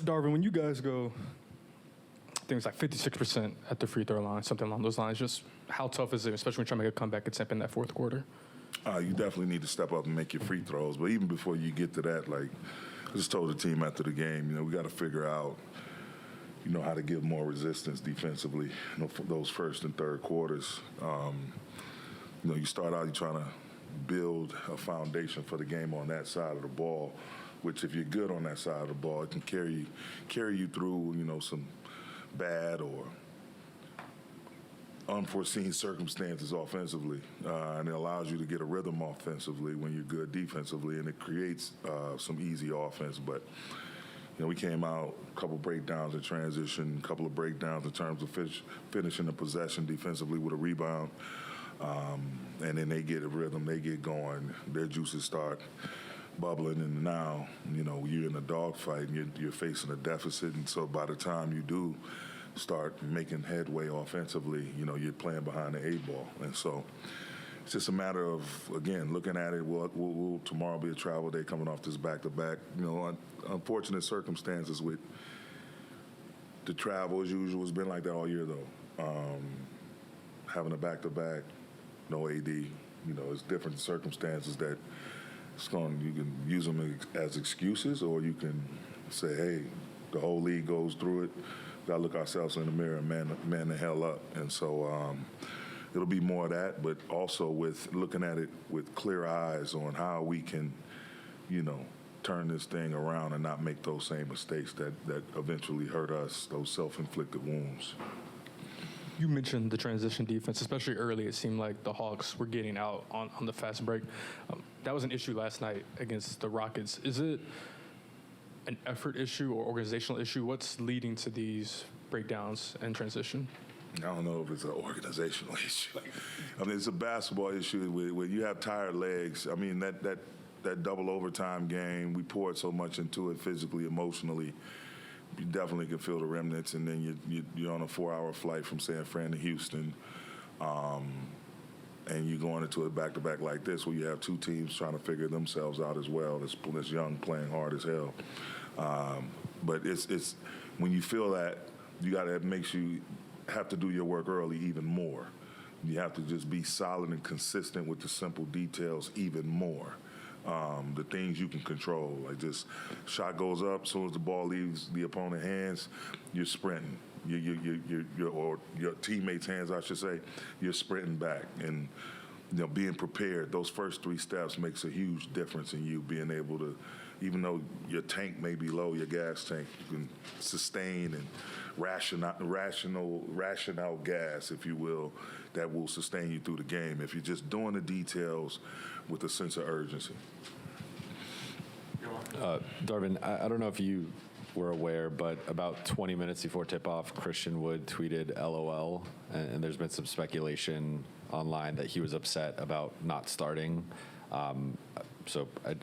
Darvin, when you guys go, I think it's like 56% at the free throw line, something along those lines, just how tough is it, especially when you're trying to make a comeback attempt in that fourth quarter? You definitely need to step up and make your free throws. But even before you get to that, like I just told the team after the game, we got to figure out, how to give more resistance defensively, for those first and third quarters. You start out, you're trying to build a foundation for the game on that side of the ball, which if you're good on that side of the ball, it can carry you through, some bad or unforeseen circumstances offensively, and it allows you to get a rhythm offensively when you're good defensively, and it creates some easy offense. But we came out a couple breakdowns in transition, a couple of breakdowns in terms of finishing the possession defensively with a rebound, and then they get a rhythm, they get going, their juices start bubbling, and now you're in a dogfight and you're facing a deficit, and so by the time you do start making headway offensively, you're playing behind the eight ball. And so it's just a matter of, again, looking at it. Will tomorrow be a travel day coming off this back-to-back? Unfortunate circumstances with the travel as usual. It's been like that all year, though. Having a back-to-back, no AD, it's different circumstances that you can use them as excuses, or you can say, hey, the whole league goes through it. Got to look ourselves in the mirror and man the hell up. And so it'll be more of that, but also with looking at it with clear eyes on how we can, turn this thing around and not make those same mistakes that eventually hurt us, those self-inflicted wounds. You mentioned the transition defense, especially early. It seemed like the Hawks were getting out on the fast break. That was an issue last night against the Rockets. Is it an effort issue or organizational issue? What's leading to these breakdowns and transition? I don't know if it's an organizational issue. It's a basketball issue where you have tired legs. That double overtime game, we poured so much into it physically, emotionally. You definitely can feel the remnants, and then you're on a 4-hour flight from San Fran to Houston, and you're going into a back-to-back like this where you have two teams trying to figure themselves out as well. This young playing hard as hell. But it's when you feel that, it makes you have to do your work early even more. You have to just be solid and consistent with the simple details even more. The things you can control, like just shot goes up, as soon as the ball leaves the opponent's hands, you're sprinting. Or your teammates' hands, I should say, you're sprinting back. And being prepared, those first three steps makes a huge difference in you being able to, even though your tank may be low, your gas tank, you can sustain and ration out gas, if you will, that will sustain you through the game if you're just doing the details with a sense of urgency. Darvin, I don't know if you were aware, but about 20 minutes before tip-off, Christian Wood tweeted LOL, and there's been some speculation online that he was upset about not starting. So I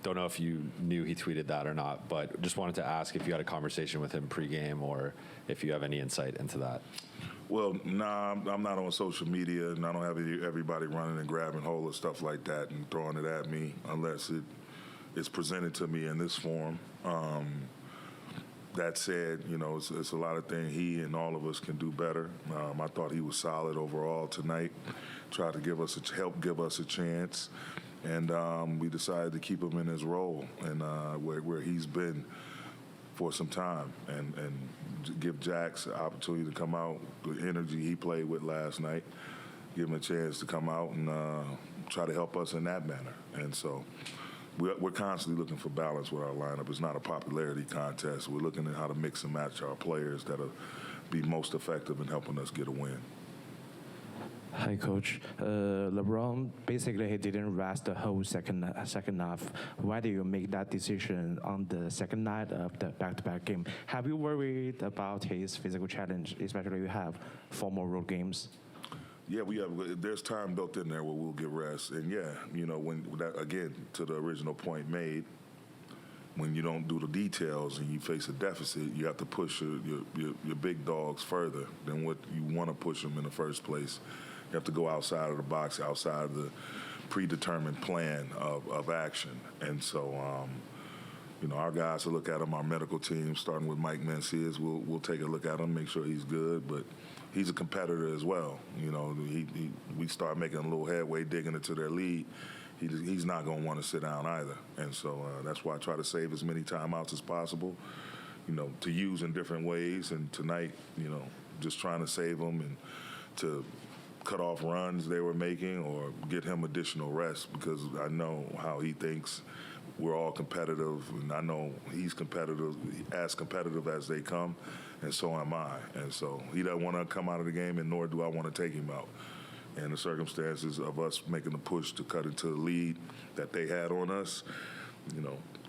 don't know if you knew he tweeted that or not, but just wanted to ask if you had a conversation with him pregame or if you have any insight into that. Well, nah, I'm not on social media, and I don't have everybody running and grabbing hold of stuff like that and throwing it at me unless it's presented to me in this form. That said, it's a lot of things he and all of us can do better. I thought he was solid overall tonight. Tried to help give us a chance, and we decided to keep him in his role and where he's been for some time, and give Jax the opportunity to come out, the energy he played with last night, give him a chance to come out and try to help us in that manner. And so we're constantly looking for balance with our lineup. It's not a popularity contest. We're looking at how to mix and match our players that'll be most effective in helping us get a win. Hi, Coach. LeBron, basically, he didn't rest the whole second half. Why do you make that decision on the second night of the back-to-back game? Have you worried about his physical challenge, especially you have 4 more road games? Yeah, we have. There's time built in there where we'll get rest, and when that, again, to the original point made, when you don't do the details and you face a deficit, you have to push your big dogs further than what you want to push them in the first place. You have to go outside of the box, outside of the predetermined plan of action, and so Our guys will look at him, our medical team, starting with Mike Mencius, we'll take a look at him, make sure he's good, but he's a competitor as well. We start making a little headway digging into their lead, he's not going to want to sit down either. And so that's why I try to save as many timeouts as possible, to use in different ways. And tonight, just trying to save them and to cut off runs they were making or get him additional rest, because I know how he thinks. We're all competitive, and I know he's competitive, as competitive as they come, and so am I. And so he doesn't want to come out of the game, and nor do I want to take him out. And the circumstances of us making the push to cut into the lead that they had on us,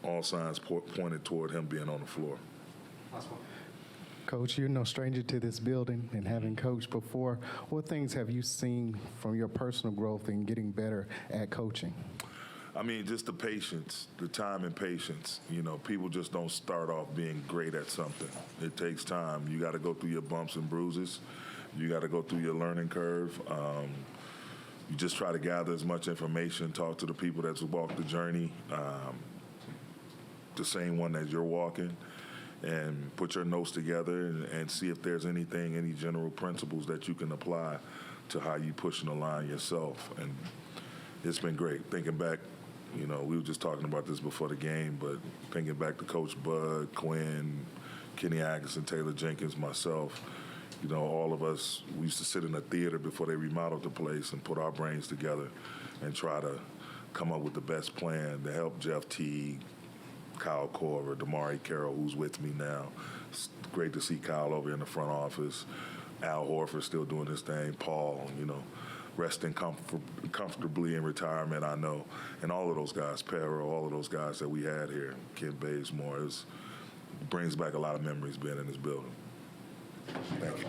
all signs pointed toward him being on the floor. Coach, you're no stranger to this building, and having coached before, what things have you seen from your personal growth in getting better at coaching? I mean, just the patience, the time and patience. People just don't start off being great at something. It takes time. You got to go through your bumps and bruises. You got to go through your learning curve. You just try to gather as much information, talk to the people that's walked the journey, the same one that you're walking, and put your notes together and see if there's any general principles that you can apply to how you pushing the line yourself. And it's been great. Thinking back, we were just talking about this before the game, but thinking back to Coach Bud, Quinn, Kenny Atkinson, Taylor Jenkins, myself, all of us, we used to sit in a theater before they remodeled the place and put our brains together and try to come up with the best plan to help Jeff Teague, Kyle Korver, Damari Carroll, who's with me now. It's great to see Kyle over in the front office. Al Horford still doing his thing. Paul, resting comfortably in retirement, I know. And all of those guys, Perro, all of those guys that we had here, Ken Bazemore, brings back a lot of memories being in this building. Thank you.